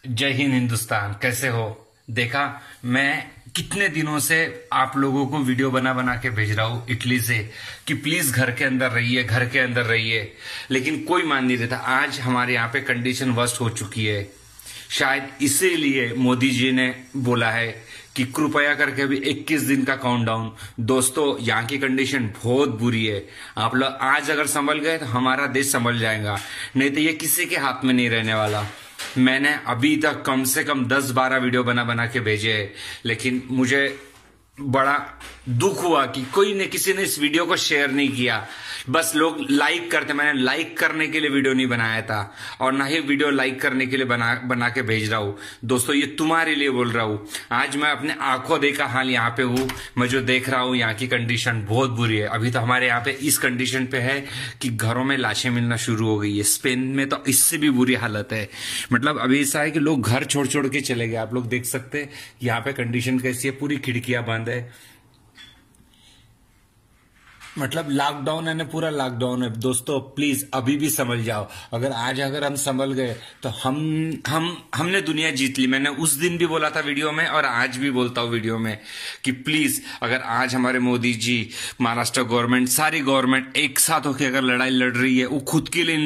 जय हिंद हिंदुस्तान। कैसे हो? देखा, मैं कितने दिनों से आप लोगों को वीडियो बना बना के भेज रहा हूं इटली से कि प्लीज घर के अंदर रहिए, घर के अंदर रहिए, लेकिन कोई मान नहीं रहता। आज हमारे यहाँ पे कंडीशन वर्स्ट हो चुकी है। शायद इसीलिए मोदी जी ने बोला है कि कृपया करके अभी 21 दिन का काउंटडाउन। दोस्तों, यहाँ की कंडीशन बहुत बुरी है। आप लोग आज अगर संभल गए तो हमारा देश संभल जाएगा, नहीं तो ये किसी के हाथ में नहीं रहने वाला। मैंने अभी तक कम से कम 10-12 वीडियो बना बना के भेजे हैं, लेकिन मुझे बड़ा दुख हुआ कि कोई ने किसी ने इस वीडियो को शेयर नहीं किया। बस लोग लाइक करते, मैंने लाइक करने के लिए वीडियो नहीं बनाया था और ना ही वीडियो लाइक करने के लिए बना के भेज रहा हूं। दोस्तों, ये तुम्हारे लिए बोल रहा हूं। आज मैं अपने आंखों देखा हाल यहाँ पे हूं। मैं जो देख रहा हूं, यहाँ की कंडीशन बहुत बुरी है। अभी तो हमारे यहाँ पे इस कंडीशन पे है कि घरों में लाशें मिलना शुरू हो गई है। स्पेन में तो इससे भी बुरी हालत है। मतलब अभी ऐसा है कि लोग घर छोड़ छोड़ के चले गए। आप लोग देख सकते हैं यहाँ पे कंडीशन कैसी है, पूरी खिड़कियां बंद है। मतलब लॉकडाउन है ना, पूरा लॉकडाउन है। दोस्तों प्लीज अभी भी समझ जाओ। अगर हम संभल गए तो हमने दुनिया जीत ली। मैंने उस दिन भी बोला था वीडियो में और आज भी बोलता हूँ वीडियो में कि प्लीज, अगर आज हमारे मोदी जी, महाराष्ट्र गवर्नमेंट, सारी गवर्नमेंट एक साथ होकर अगर लड़ाई लड़ रही है, वो खुद के लिए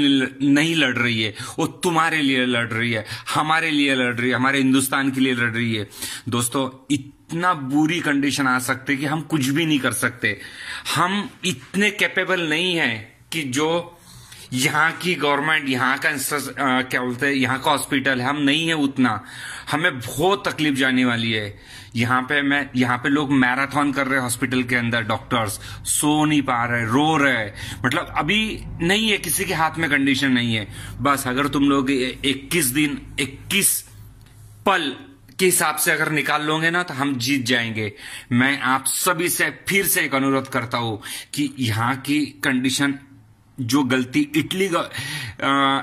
नहीं लड़ रही है, वो तुम्हारे लिए लड़ रही है, हमारे लिए लड़ रही है, हमारे हिंदुस्तान के लिए लड़ रही है। दोस्तों, इतना बुरी कंडीशन आ सकती है कि हम कुछ भी नहीं कर सकते। हम इतने कैपेबल नहीं हैं कि जो यहाँ की गवर्नमेंट, यहाँ का क्या बोलते हैं, यहाँ का हॉस्पिटल है, हम नहीं है उतना। हमें बहुत तकलीफ जाने वाली है। यहाँ पे लोग मैराथन कर रहे हैं हॉस्पिटल के अंदर। डॉक्टर्स सो नहीं पा रहे, रो रहे। मतलब अभी नहीं है, किसी के हाथ में कंडीशन नहीं है। बस अगर तुम लोग 21 दिन 21 पल के हिसाब से अगर निकाल लोगे ना तो हम जीत जाएंगे। मैं आप सभी से फिर से एक अनुरोध करता हूं कि यहाँ की कंडीशन, जो गलती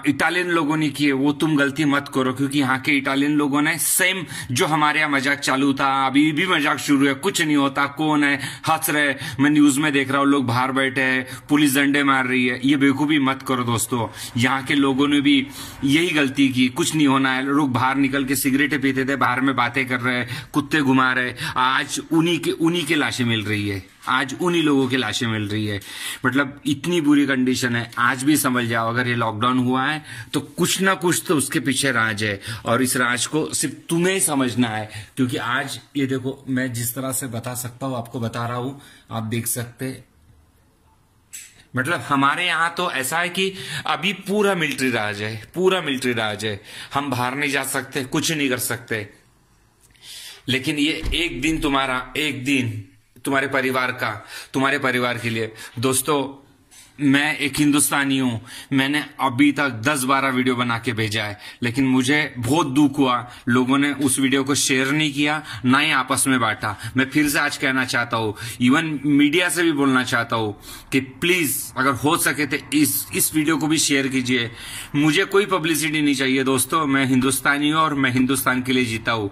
इटालियन लोगों ने की है, वो तुम गलती मत करो, क्योंकि यहाँ के इटालियन लोगों ने सेम जो हमारे यहाँ मजाक चालू था, अभी भी मजाक शुरू है, कुछ नहीं होता, कौन है, हंस रहे। मैं न्यूज में देख रहा हूँ लोग बाहर बैठे हैं, पुलिस डंडे मार रही है। ये बेवकूफी मत करो दोस्तों। यहाँ के लोगों ने भी यही गलती की, कुछ नहीं होना है। लोग बाहर निकल के सिगरेटें पीते थे, बाहर में बातें कर रहे हैं, कुत्ते घुमा रहे। आज उन्हीं के लाशें मिल रही है, आज उन्हीं लोगों की लाशें मिल रही है। मतलब इतनी बुरी कंडीशन है। आज भी समझ जाओ, अगर ये लॉकडाउन हुआ है तो कुछ ना कुछ तो उसके पीछे राज है, और इस राज को सिर्फ तुम्हें ही समझना है। क्योंकि आज ये देखो, मैं जिस तरह से बता सकता हूं आपको बता रहा हूं, आप देख सकते। मतलब हमारे यहाँ तो ऐसा है कि अभी पूरा मिलिट्री राज है, पूरा मिलिट्री राज है। हम बाहर नहीं जा सकते, कुछ नहीं कर सकते। लेकिन ये एक दिन तुम्हारे परिवार के लिए। दोस्तों, मैं एक हिंदुस्तानी हूं। मैंने अभी तक 10-12 वीडियो बना के भेजा है, लेकिन मुझे बहुत दुख हुआ, लोगों ने उस वीडियो को शेयर नहीं किया, ना ही आपस में बांटा। मैं फिर से आज कहना चाहता हूं, इवन मीडिया से भी बोलना चाहता हूं कि प्लीज अगर हो सके तो इस वीडियो को भी शेयर कीजिए। मुझे कोई पब्लिसिटी नहीं चाहिए दोस्तों। मैं हिंदुस्तानी हूं और मैं हिंदुस्तान के लिए जीता हूं।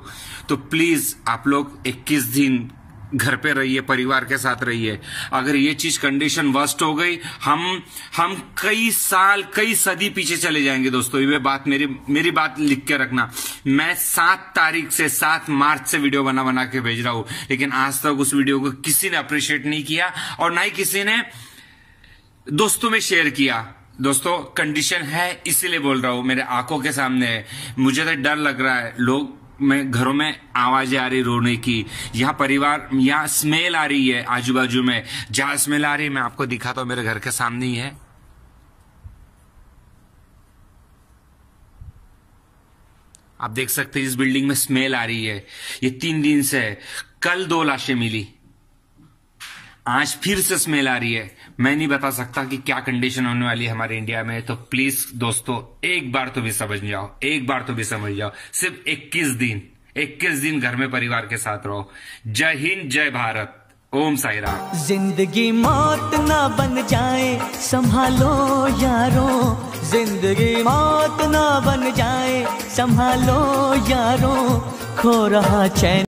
तो प्लीज आप लोग 21 दिन घर पे रहिए, परिवार के साथ रहिए। अगर ये चीज कंडीशन वर्स्ट हो गई, हम कई साल, कई सदी पीछे चले जाएंगे दोस्तों। ये बात मेरी बात लिख के रखना। मैं 7 मार्च से वीडियो बना के भेज रहा हूं, लेकिन आज तक उस वीडियो को किसी ने अप्रिशिएट नहीं किया और ना ही किसी ने दोस्तों में शेयर किया। दोस्तों, कंडीशन है इसीलिए बोल रहा हूं, मेरे आंखों के सामने है। मुझे तो डर लग रहा है। मैं घरों में आवाजें आ रही रोने की, यहाँ स्मेल आ रही है आजू बाजू में। जहां स्मेल आ रही है मैं आपको दिखाता हूं, मेरे घर के सामने ही है। आप देख सकते हैं इस बिल्डिंग में स्मेल आ रही है। ये 3 दिन से है। कल 2 लाशें मिली, आज फिर से स्मेल आ रही है। मैं नहीं बता सकता कि क्या कंडीशन होने वाली है हमारे इंडिया में। तो प्लीज दोस्तों, एक बार तो भी समझ जाओ। सिर्फ 21 दिन घर में परिवार के साथ रहो। जय हिंद, जय भारत, ओम साई राम। जिंदगी मौत ना बन जाए, संभालो यारो। जिंदगी मौत ना बन जाए, संभालो यारो। खो रहा चैन।